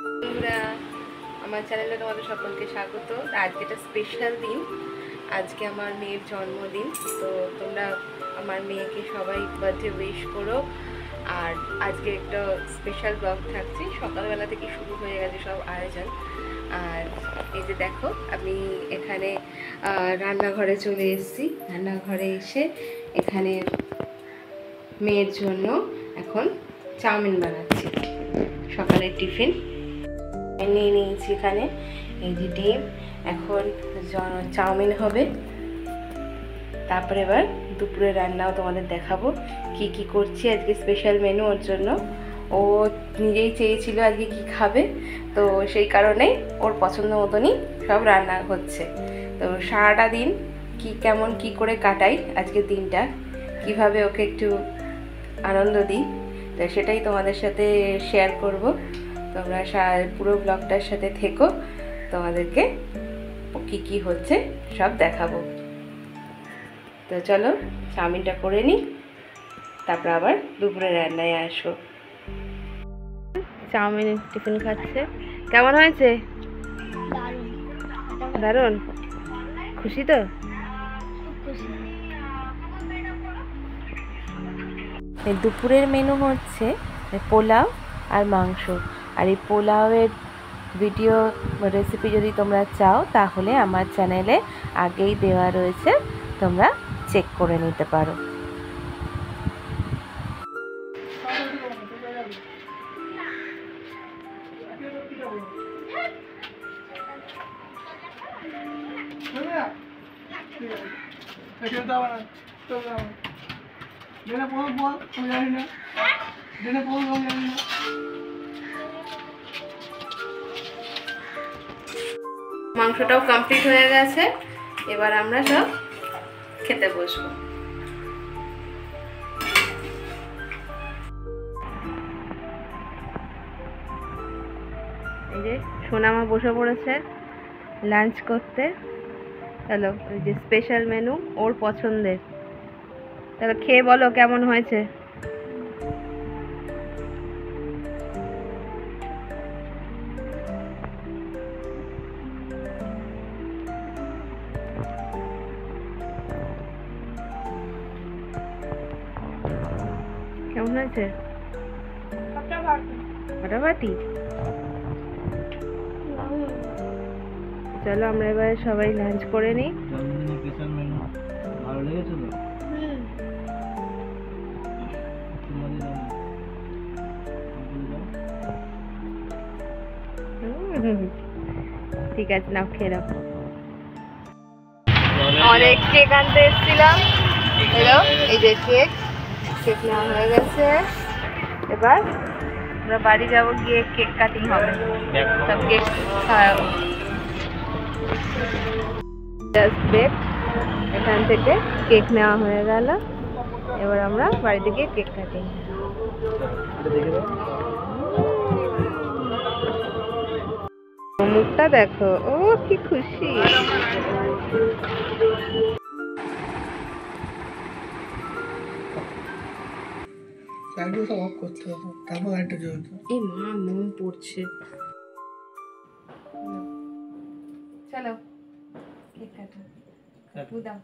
বন্ধুরা, আমার চ্যানেলে তোমাদের সকলকে স্বাগত। আজকে একটা স্পেশাল দিন, আজকে আমার মেয়ের জন্মদিন। তো তোমরা আমার মেয়েকে সবাই বার্থডে উইশ করো। আর আজকে একটা স্পেশাল ব্লগ থাকছে, সকালবেলা থেকে শুরু হয়ে গেছে সব আয়োজন। আর এই যে দেখো, আমি এখানে রান্নাঘরে চলে এসেছি। রান্নাঘরে এসে এখানে মেয়ের জন্য এখন চাউমিন বানাচ্ছি, সকালের টিফিন নিয়ে নিয়েছি। এখানে এই যে ডিম, এখন চাউমিন হবে। তারপরে এবার দুপুরে রান্নাও তোমাদের দেখাবো কি কি করছি। আজকে স্পেশাল মেনু ওর জন্য, ও নিজেই চেয়েছিল আজকে কি খাবে, তো সেই কারণেই ওর পছন্দ মতনই সব রান্না হচ্ছে। তো সারাটা দিন কেমন কি করে কাটাই আজকের দিনটা, কিভাবে ওকে একটু আনন্দ দিই, তো সেটাই তোমাদের সাথে শেয়ার করব। তোমরা পুরো ব্লগটার সাথে থেকো, তোমাদেরকে কি কি হচ্ছে সব দেখাবো। তো চলো চাউমিনটা করে নিই, তারপর আবার দুপুরে রান্নায় আসবো। চাউমিন টিফিন খাচ্ছে, কেমন হয়েছে? দারুণ, খুশি তো? দুপুরের মেনু হচ্ছে পোলাও আর মাংস। আর এই পোলাওয়ের ভিডিও রেসিপি যদি তোমরা চাও তাহলে আমার চ্যানেলে আগেই দেওয়া রয়েছে, তোমরা চেক করে নিতে পারো। মাংসটাও কমপ্লিট হয়ে গেছে, এবার আমরা সব খেতে বসবো। এই যে সোনামা বসে পড়েছে লাঞ্চ করতে। চলো, ওই যে স্পেশাল মেনু ওর পছন্দের, তাহলে খেয়ে বলো কেমন হয়েছে। কেমন হয়েছে? ফাটাফাটি। চলো আমরা এবার সবাই লাঞ্চ করে নিই। ভালো লেগেছে তো? ঠিক আছে, নাও খেয়ে নাও। অনেক কেক আনতে এসেছিলাম, এলো এই যে কেক নেওয়া হয়ে গেছে। এবার আমরা বাড়ি যাবো, গিয়ে কেক কাটিং হবে, সব কেক খাওয়াবো। জাস্ট বেক, এখান থেকে কেক নেওয়া হয়ে গেল, এবার আমরা বাড়িতে গিয়ে কেক কাটিং। মুখটা দেখো, ও কি খুশি। এই মা মোম পড়ছে। চলো কেক কাটো, দাও।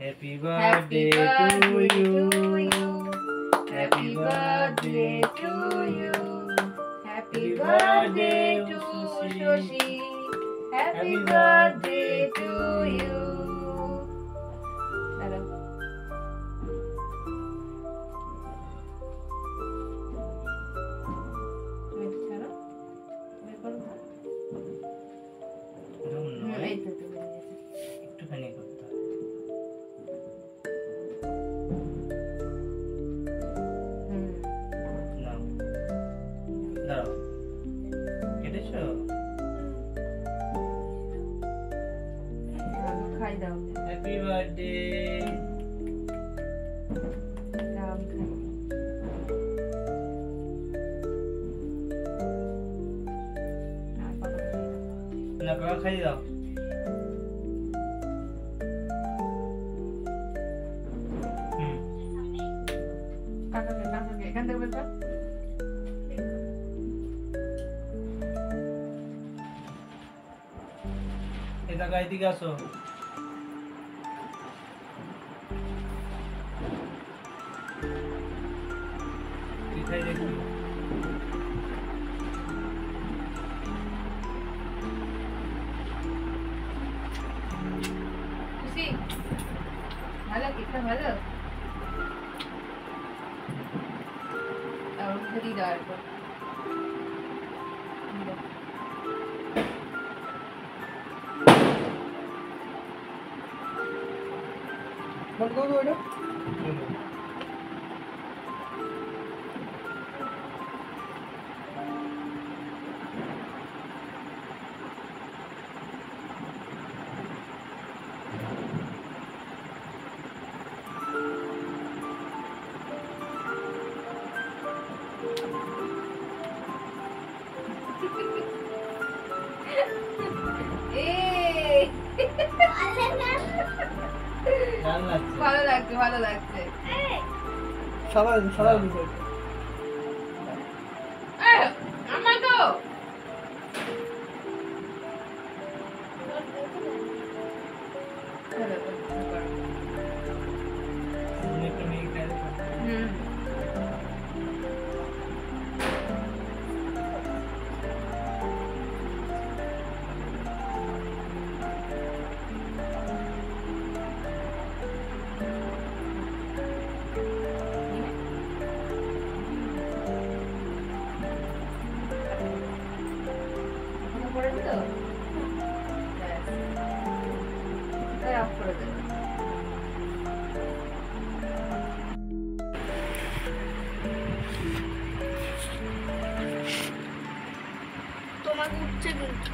Happy birthday to you. Happy birthday to you. Happy birthday to Shoshi. Happy birthday to you. দাঁড়াও। তুমি একটু ছাড়ো, বের করো। এই তো তুমি একটুখানি করতে হবে। নাও, দাঁড়াও, কেটেছো? খাই দাও। Happy birthday. দাও, আমি খাই। না, কাকা খাই দাও। কাকাকে এখান থেকে বের কর। দেখো এইদিকে আসো। কি খাই দেখি? খুশি? ভালো, কেকটা ভালো? আর উঠে দিয়ে দাও একবার। বন্ধ করে দাও এটা। এই! দারুণ লাগছে। ভালো লাগছে, ভালো লাগছে। সাদা সাদা দিতে। এই, আমার তো তুমি একটু মেয়ে খাই দেখো। হুম। করে দিল? ব্যাস। এটাই অফ করে দেবে। তোমাকে উঠছে কিন্তু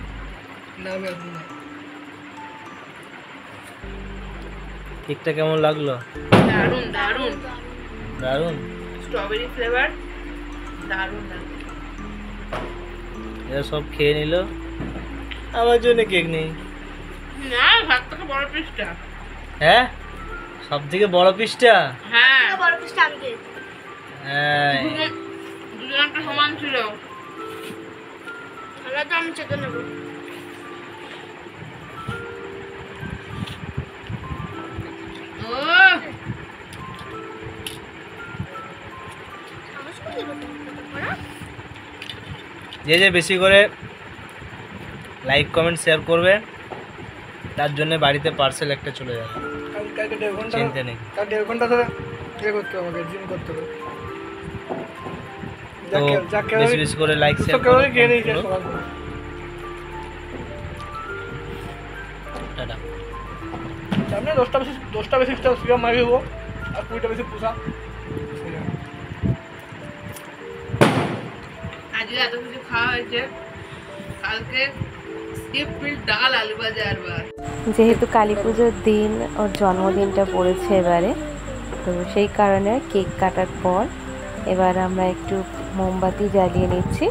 না আমি এখন না। কেকটা কেমন লাগলো? দারুণ, দারুণ। দারুণ। স্ট্রবেরি ফ্লেভার দারুণ দারুণ। এরা সব খেয়ে নিল, আমার জন্য কেক নেই। না, ভাত থেকে বড় পিসটা। হ্যাঁ, সব থেকে বড় পিসটা। হ্যাঁ, বড় পিসটা আমি খেয়েছি। হ্যাঁ, দুজনটা সমান ছিল। তাহলে তো আমি চেকে নেবো। ও সাহস করে দিল তোমরা। যে যে বেশি করে লাইক কমেন্ট শেয়ার করবে তার জন্য বাড়িতে পার্সেল একটা চলে যাবে, কালকে 1.5 ঘন্টা চিন্তা নেই। কাল 1.5 ঘন্টা ধরে ইয়ে করতে হবে, আমাকে জিম করতে হবে। তো বেশি বেশি করে লাইক শেয়ার সব করো। খেয়ে নিয়েছে সবাই। টাটা। সামনে 10টা বেশি সিরাম মারি দেবো আর 20টা বেশি পোষা। আজকে এত কিছু খাওয়া হয়েছে, কালকে স্কিপ ফিল ডাল আলু ভাজা আর ভাত। যেহেতু কালী পুজোর দিন ওর জন্মদিনটা পড়েছে এবারে, তো সেই কারণে কেক কাটার পর এবার আমরা একটু মোমবাতি জ্বালিয়ে নিচ্ছি।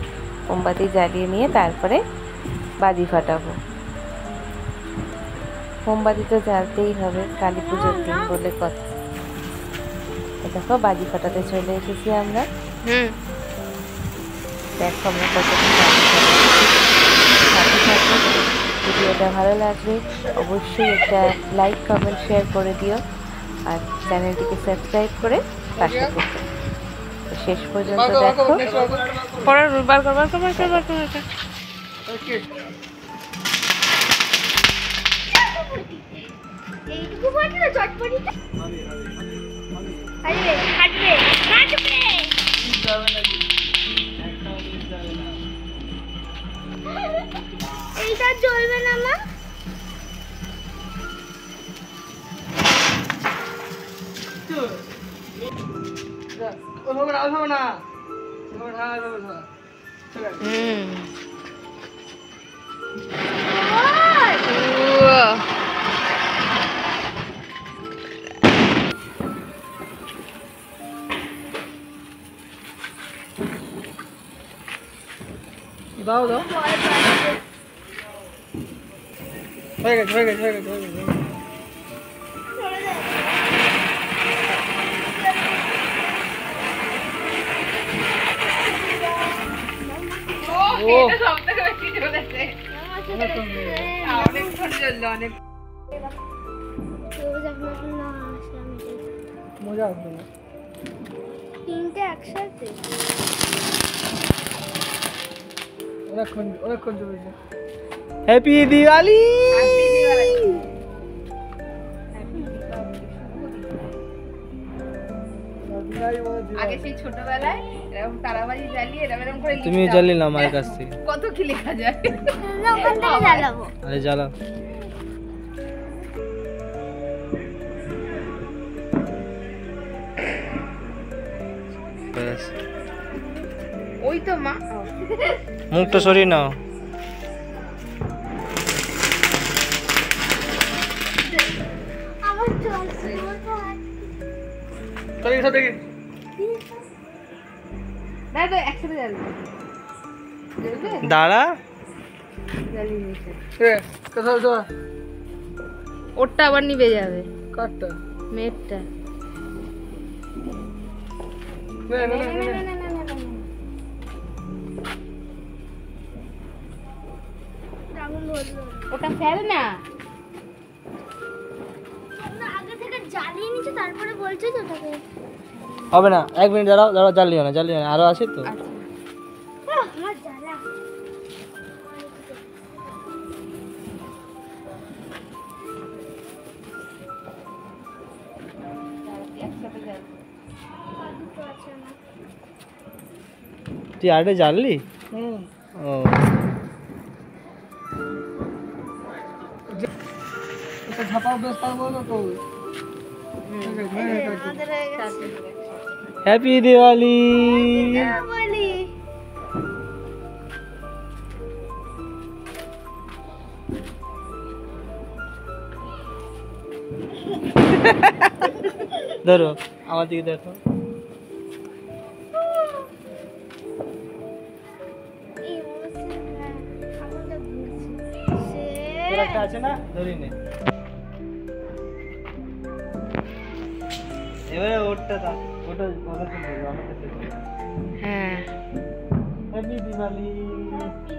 মোমবাতি জ্বালিয়ে নিয়ে তারপরে বাজি ফাটাবো। মোমবাতি তো জ্বালতেই হবে, কালী পুজোর দিন বলে কথা। দেখো বাজি ফাটাতে চলে এসেছি আমরা। দেখো আমরা কতটা বাজি ফাটাচ্ছি। ভিডিওটা ভালো লাগলে অবশ্যই একটা লাইক কমেন্ট শেয়ার করে দিও আর চ্যানেলটিকে সাবস্ক্রাইব করে পাশে থেকো। তো শেষ পর্যন্ত দেখো। পরে বার করবার করবার ওকে এইটুকু ফাটলো চটপটিটা। হাঁটবে হাঁটবে হাঁটবে। এইটা জ্বলবে না মা? ওভাবে না ওভাবে না ওভাবে না ওভাবে না। ঠিক আছে দাও দাও হয়ে গেছে হয়ে গেছে হয়ে গেছে হয়ে গেছে। সব থেকে বেশি চলেছে। আমার সাথে অনেকক্ষণ জ্বললো, অনেক। কেউ যখন এখন না আসলাম এটাই। মজা আসবে না। তিনটে একসাথে অনেকক্ষণ চলেছে। হ্যাপি দিওয়ালি। Happy Diwali! আগে সেই ছোটবেলায় এরকম তারাবাজি জ্বালিয়ে এরকম করে তুমি লিখতাম। জ্বালিয়ে নাও আমার কাছ থেকে। কত কি লেখা যায়। ওখান থেকে জ্বালাবো। আরে জ্বালাও। ব্যাস, ওই তো মা। মুখটা সরিয়ে নাও। আমার চলছে দেখি না তো একসাথে জ্বালবে। জ্বলবে? দাঁড়া। জ্বালিয়ে নিয়েছে। কোথাও তো ওরটা আবার নিভে যাবে, কাটটা মেয়েরটা। আগুন ধরলো ওটা ফেল না। না, আগে থেকে জ্বালিয়ে নিচ্ছে তারপরে বলছে তো ওটাকে হবে না, 1 মিনিট দাঁড়াও, দাঁড়াও, জ্বালিও না, আরো আছে তো। আচ্ছা, আমার জ্বালা একসাথে জ্বালবে। দুটো আছে আমার তুই আরে জ্বাললি? ও ঝাপাও বেশ পারবো না তো। আমাদের হয়ে গেছে চারটে। হ্যাপি দিওয়ালি। বলি ধরো, আমার দিকে দেখো। এই অবস্থা আমাদের ঘুরছে তোর একটা আছে না, ধরি নে। এবারে ওটা তো ধরবো, আমার কাছে। হ্যাঁ, হ্যাপি দিওয়ালি। হ্যাপি